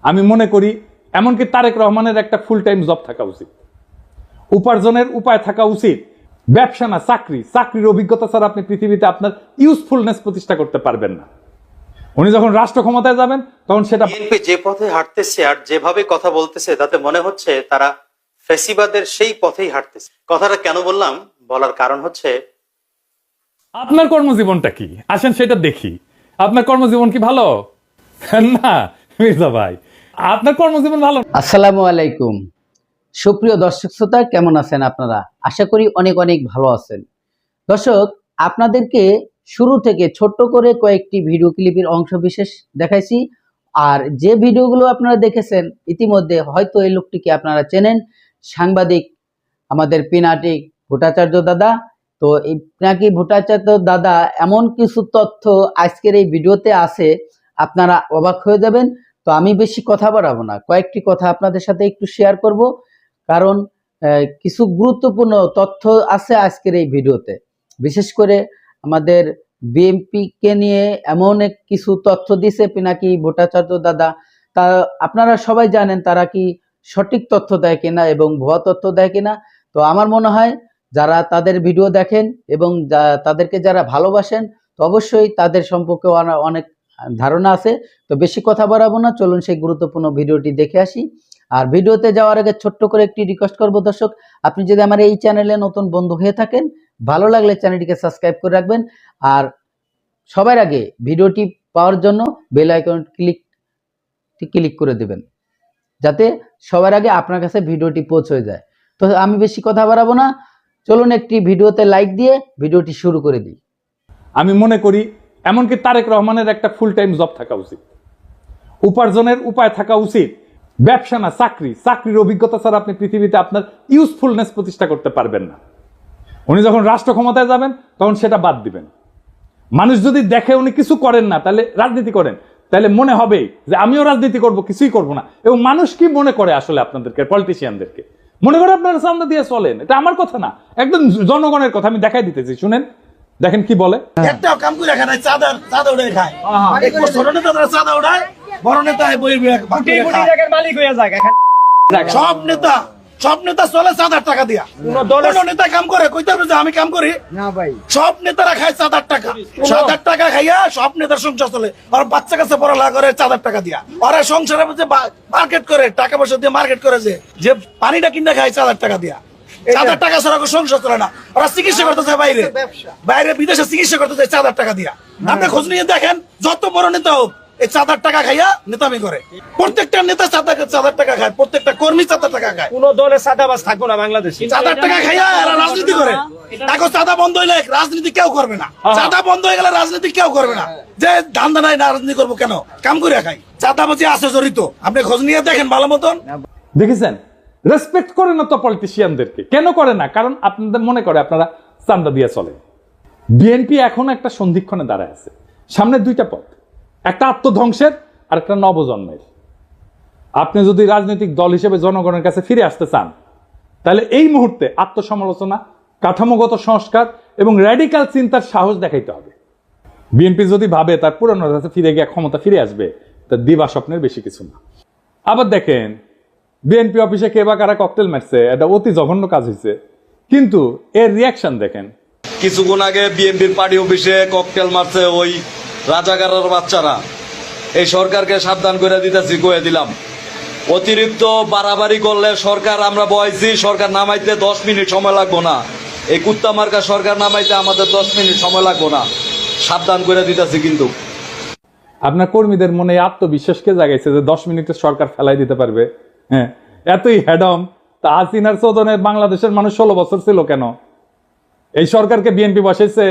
আমি মনে করি এমনকি তারেক রহমানের একটা ফুল টাইম জব থাকা উচিত, উপার্জনের উপায় থাকা উচিত। ব্যবসা না, চাকরির অভিজ্ঞতা ছাড়া আপনি পৃথিবীতে আপনার ইউজফুলনেস প্রতিষ্ঠা করতে পারবেন না। উনি যখন রাষ্ট্র ক্ষমতায় যাবেন তখন সেটা বিএনপি যে পথে হাঁটতেছে আর যেভাবে কথা বলতেছে তাতে মনে হচ্ছে তারা ফ্যাসিবাদের সেই পথেই হাঁটতেছে। কথাটা কেন বললাম, বলার কারণ হচ্ছে আপনার কর্মজীবনটা কি, আসেন সেটা দেখি। আপনার কর্মজীবন কি ভালো? না মির্জা ভাই, আপনার কর্মজীবন ভালো। আসসালামু আলাইকুম, সুপ্রিয় দর্শক শ্রোতা, কেমন আছেন আপনারা? আশা করি অনেক অনেক ভালো আছেন। দর্শক, আপনাদেরকে শুরু থেকে ছোট্ট করে কয়েকটি ভিডিও ক্লিপের অংশ বিশেষ দেখাইছি। আর যে ভিডিওগুলো আপনারা দেখেছেন ইতিমধ্যে হয়তো এই লোকটিকে আপনারা চেনেন, সাংবাদিক আমাদের পিনাকি ভট্টাচার্য দাদা। তো এই পিনাকি ভট্টাচার্য দাদা এমন কিছু তথ্য আজকের এই ভিডিওতে আছে, আপনারা অবাক হয়ে যাবেন। তো আমি বেশি কথা বাড়াবো না, কয়েকটি কথা আপনাদের সাথে একটু শেয়ার করব, কারণ কিছু গুরুত্বপূর্ণ তথ্য আছে আজকের এই ভিডিওতে। বিশেষ করে আমাদের বিএনপিকে নিয়ে এমন কিছু তথ্য দিছে পিনাকি ভট্টাচার্য দাদা। তা আপনারা সবাই জানেন তারা কি সঠিক তথ্য দেয় কিনা এবং ভুয়া তথ্য দেয় কিনা। তো আমার মনে হয় যারা তাদের ভিডিও দেখেন এবং তাদেরকে যারা ভালোবাসেন, তো অবশ্যই তাদের সম্পর্কে অনেক ধারণা আছে। তো বেশি কথা বাড়াবো না, চলুন সেই গুরুত্বপূর্ণ ভিডিওটি দেখে আসি। আর ভিডিওতে যাওয়ার আগে ছোট্ট করে একটি রিকোয়েস্ট করব দর্শক, আপনি যদি আমার এই চ্যানেলে নতুন বন্ধু হয়ে থাকেন, ভালো লাগলে চ্যানেলটিকে সাবস্ক্রাইব করে রাখবেন। আর সবার আগে ভিডিওটি পাওয়ার জন্য বেল আইকন ক্লিক করে দেবেন, যাতে সবার আগে আপনার কাছে ভিডিওটি পৌঁছে যায়। তো আমি বেশি কথা বাড়াবো না, চলুন একটি ভিডিওতে লাইক দিয়ে ভিডিওটি শুরু করে দিই। আমি মনে করি এমনকি তারেক রহমানের একটা ফুল টাইম জব থাকা উচিত, উপার্জনের উপায় থাকা উচিত। ব্যবসা না, চাকরির অভিজ্ঞতা ছাড়া আপনি পৃথিবীতে আপনার ইউজফুলনেস প্রতিষ্ঠা করতে পারবেন না। উনি যখন রাষ্ট্র ক্ষমতায় যাবেন তখন সেটা বাদ দিবেন। মানুষ যদি দেখে উনি কিছু করেন না, তাহলে রাজনীতি করেন, তাহলে মনে হবে যে আমিও রাজনীতি করব, কিছুই করব না। এবং মানুষ কি মনে করে আসলে আপনাদেরকে, পলিটিশিয়ানদেরকে মনে করে আপনারা সামনে দিয়ে চলেন। এটা আমার কথা না, একদম জনগণের কথা। আমি দেখাই দিতেছি, শুনেন, দেখেন কি বলে। একটাও কাম করে খায় চাঁদা উড়ে খায়। ছোট নেতা চাঁদা উড়ায়, বড় নেতা মালিক হয়ে যায়। সব নেতা চলে 4,000 টাকা দিয়া। কোন নেতা কাম করে কইতে হবে যে আমি কাম করি না ভাই? সব নেতারা খায় 4,000 টাকা। 4,000 টাকা খাইয়া সব নেতার সংসার চলে। আর বাচ্চা কাছে পড়ালেখা করে 4,000 টাকা দিয়া। ওরা সংসারে যে মার্কেট করে, টাকা পয়সা দিয়ে মার্কেট করে, যে পানিটা কিনে খায় 4,000 টাকা দিয়া। 4,000 টাকা ছাড়া সংসার চলে না। ওরা চিকিৎসা করতে যায় বাইরে বিদেশে চিকিৎসা করতে যায় 4,000 টাকা দিয়া। আপনি খোঁজ নিয়ে দেখেন, যত বড় নেতা হোক এই 4,000 টাকা খাইয়া নেতামি করে। প্রত্যেকটা নেতা 4,000 টাকা খায়, প্রত্যেকটা কর্মী 4,000 টাকা খায়। কোন দলে সাদাবাজ থাকবো না বাংলাদেশে। 4,000 টাকা খাইয়া এরা রাজনীতি করে। এখন চাঁদা বন্ধ হইলে রাজনীতি কেউ করবে না। চাঁদা বন্ধ হয়ে গেলে রাজনীতি কেউ করবে না। যে ধান্দা নাই, রাজনীতি করবো কেন? কাম করে খাই। চাঁদাবাজি আছে জড়িত, আপনি খোঁজ নিয়ে দেখেন ভালো মতন। দেখেছেন, রেসপেক্ট করে না তো পলিটিশিয়ানদেরকে। কেন করে না? কারণ আপনাদের মনে করে আপনারা চান্দা দিয়ে চলেন। বিএনপি এখন একটা সন্ধিক্ষণে দাঁড়ায় আছে। সামনে দুইটা পথ, একটা আত্মধ্বংসের আর একটা নবজন্মের। আপনি যদি রাজনৈতিক দল হিসেবে জনগণের কাছে ফিরে আসতে চান, তাহলে এই মুহূর্তে আত্মসমালোচনা, কাঠামোগত সংস্কার এবং র্যাডিক্যাল চিন্তার সাহস দেখাইতে হবে। বিএনপি যদি ভাবে তার পুরনো কাছে ফিরে গিয়ে ক্ষমতা ফিরে আসবে, তার দিবা স্বপ্নের বেশি কিছু না। আবার দেখেন, বিএনপি অফিসে কে বা কারা ককটেল মারছে, এটা অতি জঘন্য কাজ হয়েছে, কিন্তু এর রিয়াকশন দেখেন। কিছুক্ষণ আগে বিএনপির পার্টি অফিসে ককটেল মারছে ওই রাজাকারের বাচ্চারা। এই সরকারকে সাবধান করে দিতেছি, কয়ে দিলাম, অতিরিক্ত বাড়াবাড়ি করলে সরকার, আমরা বয়সী সরকার নামাইতে 10 মিনিট সময় লাগবো না। এই কুত্তা মার্কা সরকার নামাইতে আমাদের 10 মিনিট সময় লাগবো না, সাবধান করে দিতেছি। কিন্তু আপনার কর্মীদের মনে আত্মবিশ্বাসকে জাগাইছে যে 10 মিনিটে সরকার ফেলাই দিতে পারবে। হ্যাঁ, এতই হেডম। তা হাসিনার চোদনে বাংলাদেশের মানুষ 16 বছর ছিল কেন? এই সরকারকে বিএনপি বসাইছে।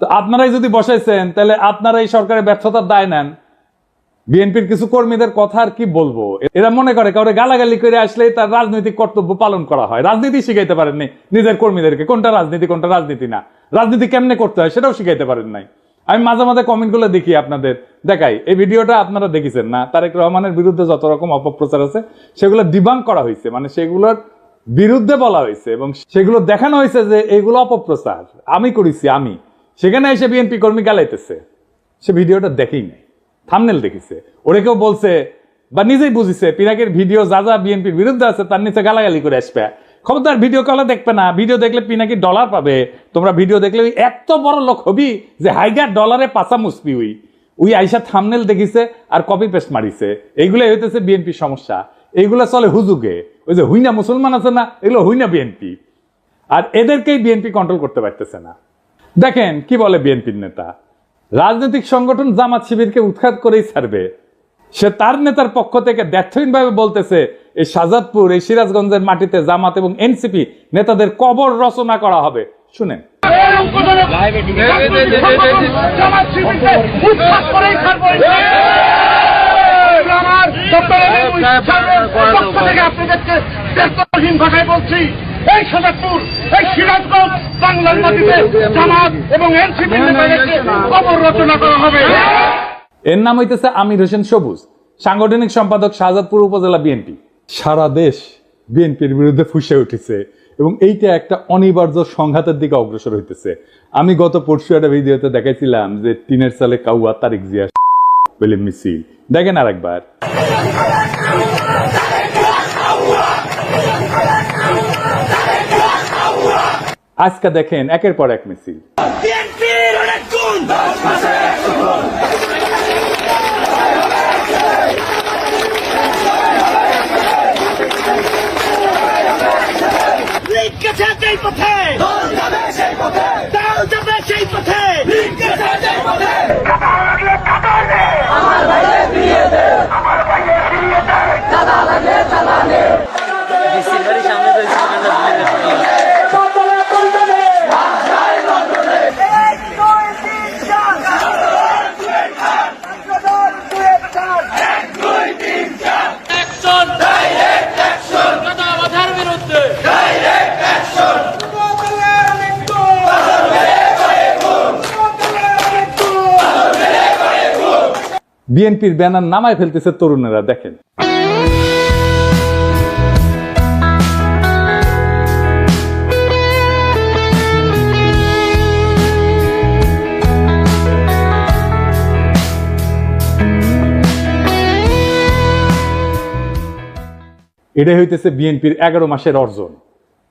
তো আপনারাই যদি বসাইছেন, তাহলে আপনারা এই সরকারের ব্যর্থতার দায় নেন। বিএনপির কিছু কর্মীদের কথা আর কি বলবো, এরা মনে করে কাউরে গালাগালি করে আসলেই তার রাজনৈতিক কর্তব্য পালন করা হয়। রাজনীতি শিখাইতে পারেননি নিজের কর্মীদেরকে, কোনটা রাজনীতি কোনটা রাজনীতি না, রাজনীতি কেমনে করতে হয় সেটাও শিখাইতে পারেন নাই। আমি মাঝে মাঝে কমেন্টগুলো দেখি, আপনাদের দেখাই। এই ভিডিওটা আপনারা দেখেছেন না? তারেক রহমানের বিরুদ্ধে যত রকম অপপ্রচার আছে সেগুলো ডিবাঙ্ক করা হয়েছে, মানে সেগুলোর বিরুদ্ধে বলা হয়েছে এবং সেগুলো দেখানো হয়েছে যে এগুলো অপপ্রচার আমি করেছি। আমি সেখানে এসে বিএনপি কর্মী গালাইতেছে, সে ভিডিওটা দেখেই নাই, থাম্বনেল দেখেছে। ওরে কেউ বলছে বা নিজেই বুঝিছে পিনাকির ভিডিও যা যা বিএনপির বিরুদ্ধে আছে তার নিচে গালাগালি করে আসবে। খবরদার ভিডিও কলে দেখবে না, ভিডিও দেখলে পিনাকি ডলার পাবে। তোমরা ভিডিও দেখলে ওই এত বড় লোক হবি যে হাইগার ডলারে পাচা মুসবি ওই আইসা থামনেল দেখিছে আর কপি পেস্ট মারিছে। এইগুলাই হইতেছে বিএনপির সমস্যা। এইগুলা চলে হুজুগে, ওই যে হুইনা মুসলমান আছে না, এগুলো হুইনা বিএনপি। আর এদেরকেই বিএনপি কন্ট্রোল করতে পারতেছে না। দেখেন কি বলে বিএনপির নেতা, রাজনৈতিক সংগঠন জামাত শিবিরকে উৎখাত করেই ছাড়বে। সে তার নেতার পক্ষ থেকে ব্যর্থহীনভাবে বলতেছে এই শাহজাদপুর, এই সিরাজগঞ্জের মাটিতে জামাত এবং এনসিপি নেতাদের কবর রচনা করা হবে। শুনেন, এই শাহজাদপুর, এই সিরাজগঞ্জ বাংলার মাটিতে জামাত এবং এনসিপি নেতাদেরকে কবর রচনা করা হবে। এর নাম হইতেছে আমির হোসেন সবুজ, সাংগঠনিক সম্পাদক শাহজাদপুর উপজেলা বিএনপি। সারা দেশ বিএনপির বিরুদ্ধে ফুঁসে উঠেছে এবং এইটা একটা অনিবার্য সংঘাতের দিকে অগ্রসর হইতেছে। আমি গত পরশু একটা ভিডিওতে দেখাইছিলাম যে টিনের সালে কাউয়া তারিক জিয়া বলে মিছিল, দেখেন আরেকবার। আজকে দেখেন একের পর এক মিছিল। বিএনপির ব্যানার নামায় ফেলতেছে তরুণেরা, দেখেন। এটাই হইতেছে বিএনপির 11 মাসের অর্জন।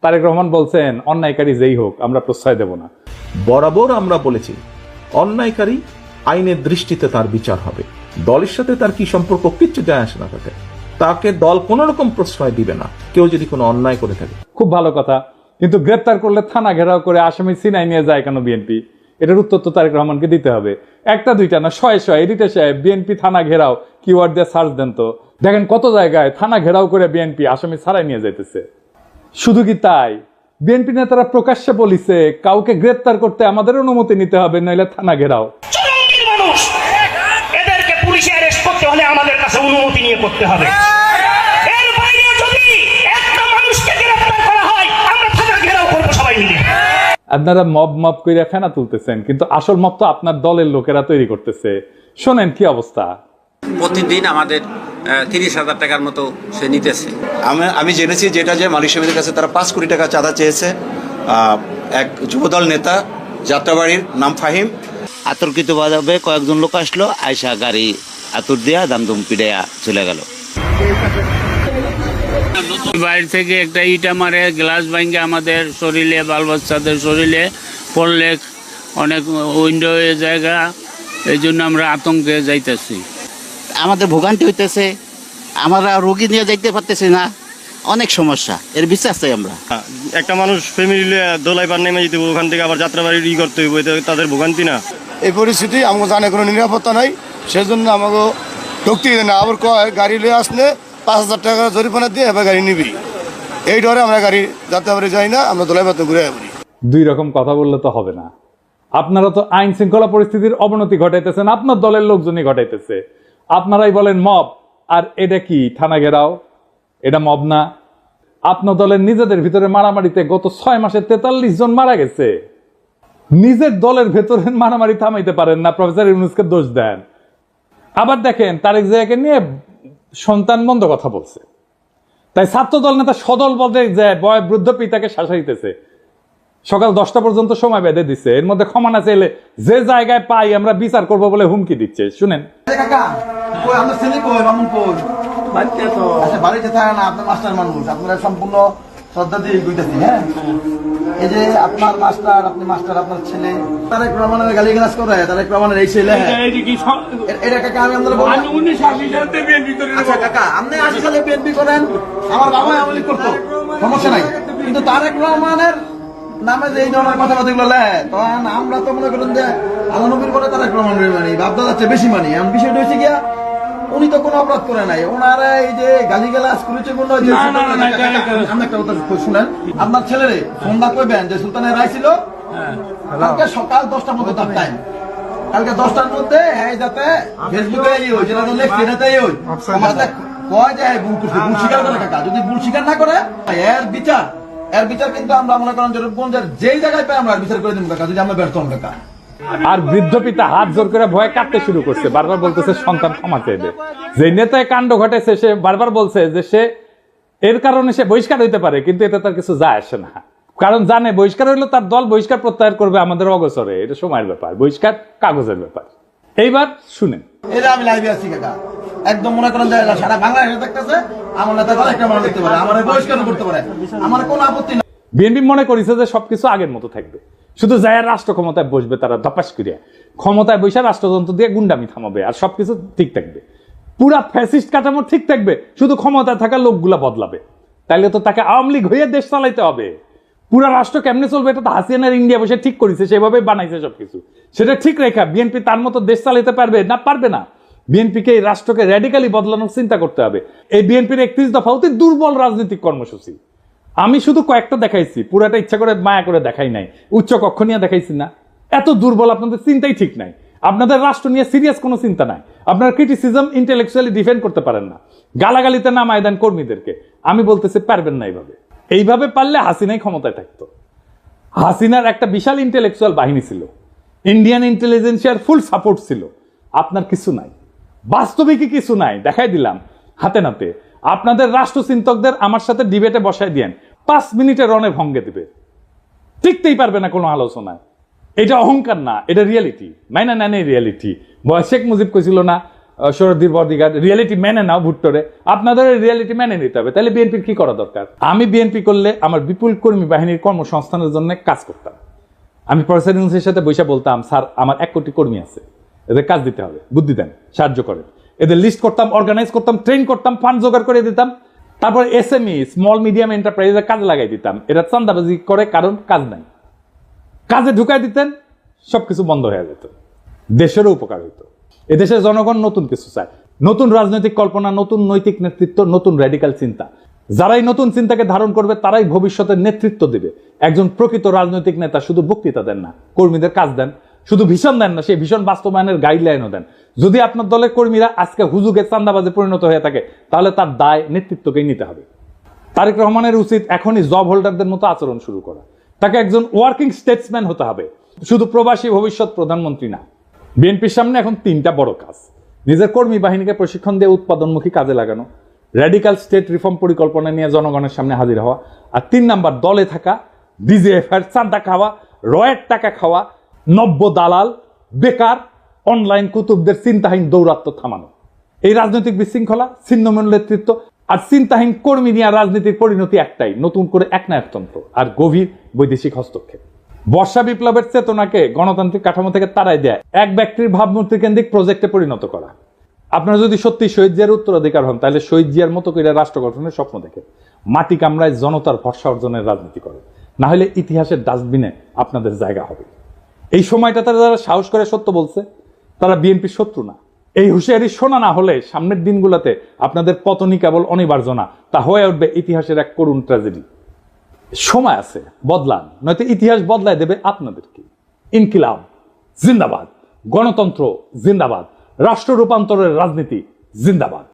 তারেক রহমান বলছেন অন্যায়কারী যেই হোক আমরা প্রশ্রয় দেব না। বরাবর আমরা বলেছি অন্যায়কারী আইনের দৃষ্টিতে তার বিচার হবে। দলের সাথে তার কি সম্পর্ক কিচ্ছু যায় আসে না, তাকে দল কোন রকম প্রশ্রয় দিবে না কেউ যদি কোনো অন্যায় করে থাকে। খুব ভালো কথা, কিন্তু গ্রেপ্তার করলে থানা ঘেরাও করে আসামি সিনাই নিয়ে যায় কেন বিএনপি? এটার উত্তর তো তারেক রহমানকে দিতে হবে। একটা দুইটা না, শয়ে শয়ে এডিটর সাহেব বিএনপি থানা ঘেরাও কিওয়ার্ড দিয়ে সার্চ দেন তো, দেখেন কত জায়গায় থানা ঘেরাও করে বিএনপি আসামি ছাড়াই নিয়ে যাইতেছে। শুধু কি তাই, বিএনপি নেতারা প্রকাশ্যে বলিছে কাউকে গ্রেপ্তার করতে আমাদের অনুমতি নিতে হবে, নইলে থানা ঘেরাও। মানুষ এদেরকে পুলিশে অ্যারেস্ট করতে হলে আমাদের কাছে অনুমতি নিয়ে করতে হবে। এর বাইরে যদি একটা মানুষকে গ্রেফতার করা হয় আমরা থানা ঘেরাও করব সবাই মিলে। আপনারা মব করে ফেনা তুলতেছেন, কিন্তু আসল মব তো আপনার দলের লোকেরা তৈরি করতেছে। শোনেন কি অবস্থা। প্রতিদিন আমাদের 30,000 টাকার মতো সে নিতেছে। আমি জেনেছি যেটা যে মালিক সমিতির কাছে তারা 5 কোটি টাকা চাঁদা চেয়েছে। এক যুবদল নেতা যাত্রাবাড়ির নাম ফাহিম, আতর্কিতভাবে কয়েকজন লোক আসলো, আয়সা গাড়ি আতর দিয়া দামদম পিড়াইয়া চলে গেল। বাইরে থেকে একটা ইটা মারে, গ্লাস ভাঙ্গে আমাদের শরীরে, বাল বাচ্চাদের শরীরে পড়লে অনেক উইন্ডো জায়গা, এই জন্য আমরা আতঙ্কে যাইতেছি। আমাদের ভোগান্তি হইতেছে, আমরা রোগী নিয়ে যাইতে পারতেছি না, অনেক সমস্যা। এর বিশ্বাস চাই আমরা। একটা মানুষ ফ্যামিলি দোলাই পার নেমে যেতে ওখান থেকে আবার যাত্রাবাড়ি করতে হইব, তাদের ভোগান্তি না। এই পরিস্থিতি আমাকে জানে কোনো নিরাপত্তা নাই, সেজন্য আমাকে ঢুকতে দেয় না। আবার কয় গাড়ি লিয়ে আসলে 5,000 টাকা জরিমানা দিয়ে এবার গাড়ি নিবি। এই ডরে আমরা গাড়ি যাত্রাবাড়ি যাই না, আমরা দোলাই পাতে ঘুরে আসি। দুই রকম কথা বললে তো হবে না। আপনারা তো আইন শৃঙ্খলা পরিস্থিতির অবনতি ঘটাইতেছেন, আপনার দলের লোকজনই ঘটাইতেছে। আপনারাই বলেন মব, আর এটা কি থানা ঘেরাও? এটা মব না। আপনার দলের নিজেদের ভিতরে মারামারিতে গত 6 মাসে 43 জন মারা গেছে। নিজের দলের ভেতরে মারামারি থামাইতে পারেন না, প্রফেসর ইউনূসকে দোষ দেন। আবার দেখেন তারেক জিয়াকে নিয়ে সন্তান বন্ধ কথা বলছে, তাই ছাত্র দল নেতা সদল বদে যায় বয়োবৃদ্ধ পিতাকে শাসাইতেছে। সকাল 10টা পর্যন্ত সময় বেঁধে দিচ্ছে, এর মধ্যে ক্ষমা না চাইলে যে জায়গায় পাই আমরা বিচার করবো বলে হুমকি দিচ্ছে। শুনেন, আচ্ছা বাড়িতে থাকে না, আপনার মাস্টার মানুষ, আপনারা সম্পূর্ণ শ্রদ্ধা দিয়ে কইতাছি। হ্যাঁ, এই যে আপনার মাস্টার, আপনি মাস্টার, আপনার ছেলে তারেক রহমানের গালিগালাজ করে, তারেক রহমানের এই ছেলে, এটা কাকা আমি আপনাদের বলবো। আচ্ছা কাকা, আপনি 80 সালে বিএনপি করেন, আমার বাবা আমলি করতো, সমস্যা নাই, কিন্তু তারেক রহমানের নামে যে এই ধরনের কথাবার্তা গুলো লেয়, তখন আমরা তো মনে করেন যে আল্লাহ নবীর করে তারেক রহমানের মানি, বাপদাদার চেয়ে বেশি মানি। এখন বিষয়টা হচ্ছে গিয়া উনি তো কোনো অপরাধ করে নাই, ওনারা এই যে গালিগালাজ করেছে বললো যে আমি একটা কথা শুনেন, আপনার ছেলেরে ফোনটা কইবেন যে সুলতানের রায় ছিল কালকে সকাল 10টার মধ্যে তার টাইম, কালকে 10টার মধ্যে যাতে ফেসবুকে যেটা লেখছে এটাতে কয় যে ভুল করছে, ভুল স্বীকার করে কাকা, যদি ভুল স্বীকার না করে এর বিচার কিন্তু আমরা মনে করেন যেই জায়গায় পাই আমরা বিচার করে দিব কাকা, যদি আমরা ব্যর্থ হন কাকা। আর বৃদ্ধ পিতা হাত জোর করে ভয়ে কাঁদতে শুরু করছে, বারবার বলতেছে সন্তান ক্ষমা চাইবে। যে নেতায় কাণ্ড ঘটেছে সে বারবার বলছে যে সে এর কারণে সে বহিষ্কার হইতে পারে, কিন্তু এটা তার কিছু যায় আসে না, কারণ জানে বহিষ্কার হইলে তার দল বহিষ্কার প্রত্যাহার করবে আমাদের অগোচরে, এটা সময়ের ব্যাপার, বহিষ্কার কাগজের ব্যাপার। এইবার শুনেন, এটা আমি লাইভে আছি কাকা, একদম মনে করেন যে সারা বাংলাদেশে দেখতেছে আমার নেতা একটা মানুষ দেখতে পারে, আমার বহিষ্কার করতে পারে, আমার কোনো আপত্তি না। বিএনপি মনে করেছে যে সবকিছু আগের মতো থাকবে, শুধু যায় রাষ্ট্র ক্ষমতায় বসবে, তারা ধপাস করিয়া ক্ষমতায় বসে রাষ্ট্রযন্ত্র দিয়ে গুন্ডামি থামাবে, আর সবকিছু ঠিক থাকবে, পুরা ফ্যাসিস্ট কাঠামো ঠিক থাকবে, শুধু ক্ষমতায় থাকা লোকগুলা বদলাবে। তাইলে তো তাকে আওয়ামী লীগ হয়ে দেশ চালাইতে হবে, পুরা রাষ্ট্র কেমনে চলবে এটা তো হাসিনার ইন্ডিয়া বসে ঠিক করেছে, সেভাবে বানাইছে সবকিছু, সেটা ঠিক রেখা বিএনপি তার মতো দেশ চালাইতে পারবে না? পারবে না। বিএনপিকে এই রাষ্ট্রকে র্যাডিক্যালি বদলানোর চিন্তা করতে হবে। এই বিএনপির 31 দফা অতি দুর্বল রাজনৈতিক কর্মসূচি, আমি শুধু কয়েকটা দেখাইছি, পুরাটা ইচ্ছা করে মায়া করে দেখাই নাই, উচ্চ কক্ষ নিয়ে দেখাইছি না। এত দুর্বল, আপনাদের চিন্তাই ঠিক নাই, আপনাদের রাষ্ট্র নিয়ে সিরিয়াস কোনো চিন্তা নাই, আপনার ক্রিটিসিজম ইন্টেলেকচুয়ালি ডিফেন্ড করতে পারেন না, গালাগালিতে নামায় দেন কর্মীদেরকে। আমি বলতেছি পারবেন না এইভাবে পারলে হাসিনাই ক্ষমতায় থাকতো। হাসিনার একটা বিশাল ইন্টেলেকচুয়াল বাহিনী ছিল, ইন্ডিয়ান ইন্টেলিজেন্সিয়ার ফুল সাপোর্ট ছিল, আপনার কিছু নাই, বাস্তবিকই কিছু নাই, দেখাই দিলাম হাতে নাতে। আপনাদের রাষ্ট্রচিন্তকদের আমার সাথে ডিবেটে বসায় দিয়েন, 5 মিনিটে রণে ভঙ্গে দিবে, টিকতেই পারবে না কোনো আলোচনায়। এটা অহংকার না, এটা রিয়েলিটি, মেনে নেন এই রিয়েলিটি। শেখ মুজিব কইছিল না শরদ্দীর বদিগার, রিয়েলিটি মেনে নাও ভুট্টোরে, আপনাদের রিয়েলিটি মেনে নিতে হবে। তাহলে বিএনপির কি করা দরকার? আমি বিএনপি করলে আমার বিপুল কর্মী বাহিনীর কর্মসংস্থানের জন্য কাজ করতাম। আমি প্রফেসর ইউনূসের সাথে বসে বলতাম, স্যার আমার 1 কোটি কর্মী আছে, এদের কাজ দিতে হবে, বুদ্ধি দেন, সাহায্য করেন। এদের লিস্ট করতাম, অর্গানাইজ করতাম, ট্রেন করতাম, ফান্ড জোগাড় করে দিতাম, তারপর এসএমই স্মল মিডিয়াম এন্টারপ্রাইজে কাজে লাগাই দিতাম। এরা চান্দাবাজি করে, কারণ কাজ নাই, কাজে ঢুকাই দিতেন, সবকিছু বন্ধ হয়ে যেত, দেশেরও উপকার হইতো। এদেশের জনগণ নতুন কিছু চায়, নতুন রাজনৈতিক কল্পনা, নতুন নৈতিক নেতৃত্ব, নতুন র্যাডিক্যাল চিন্তা। যারাই নতুন চিন্তাকে ধারণ করবে তারাই ভবিষ্যতের নেতৃত্ব দিবে। একজন প্রকৃত রাজনৈতিক নেতা শুধু বক্তৃতা দেন না, কর্মীদের কাজ দেন, শুধু ভীষণ দেন না, সেই ভীষণ বাস্তবায়নের গাইডলাইনও দেন। যদি আপনার দলের কর্মীরা আজকে হুজুগে চান্দাবাজে পরিণত হয়ে থাকে, তাহলে তার দায় নেতৃত্বকেই নিতে হবে। তারেক রহমানের উচিত এখনই জব হোল্ডারদের মতো আচরণ শুরু করা, তাকে একজন ওয়ার্কিং স্টেটসম্যান হতে হবে, শুধু প্রবাসী ভবিষ্যৎ প্রধানমন্ত্রী না। বিএনপির সামনে এখন 3টা বড় কাজ: নিজের কর্মী বাহিনীকে প্রশিক্ষণ দিয়ে উৎপাদনমুখী কাজে লাগানো, র্যাডিক্যাল স্টেট রিফর্ম পরিকল্পনা নিয়ে জনগণের সামনে হাজির হওয়া, আর 3 নাম্বার দলে থাকা ডিজিএফআর চাঁদা খাওয়া, রয়ের টাকা খাওয়া, নব্য দালাল, বেকার, অনলাইন কুতুবদের চিন্তাহীন দৌরাত্ম্য থামানো। এই রাজনৈতিক বিশৃঙ্খলা, ছিন্নমূল নেতৃত্ব আর চিন্তাহীন কর্মী নিয়ে রাজনীতির পরিণতি একটাই, নতুন করে একনায়কতন্ত্র আর গভীর বৈদেশিক হস্তক্ষেপ। বর্ষা বিপ্লবের চেতনাকে গণতান্ত্রিক কাঠামো থেকে তাড়াই দেয় এক ব্যক্তির ভাবমূর্তি কেন্দ্রিক প্রজেক্টে পরিণত করা। আপনারা যদি সত্যি শহীদ জিয়ার উত্তরাধিকার হন, তাহলে শহীদ জিয়ার মতো করে রাষ্ট্র গঠনের স্বপ্ন দেখে মাটি কামড়ায় জনতার ভরসা অর্জনের রাজনীতি করে, না হলে ইতিহাসের ডাস্টবিনে আপনাদের জায়গা হবে। এই সময়টা তারা যারা সাহস করে সত্য বলছে, তারা বিএনপির শত্রু না। এই হুঁশিয়ারি শোনা না হলে সামনের দিনগুলোতে আপনাদের পতনই কেবল অনিবার্য না, তা হয়ে উঠবে ইতিহাসের এক করুণ ট্র্যাজেডি। সময় আছে, বদলান, নয়তো ইতিহাস বদলায় দেবে আপনাদেরকে। ইনকিলাব জিন্দাবাদ, গণতন্ত্র জিন্দাবাদ, রাষ্ট্র রূপান্তরের রাজনীতি জিন্দাবাদ।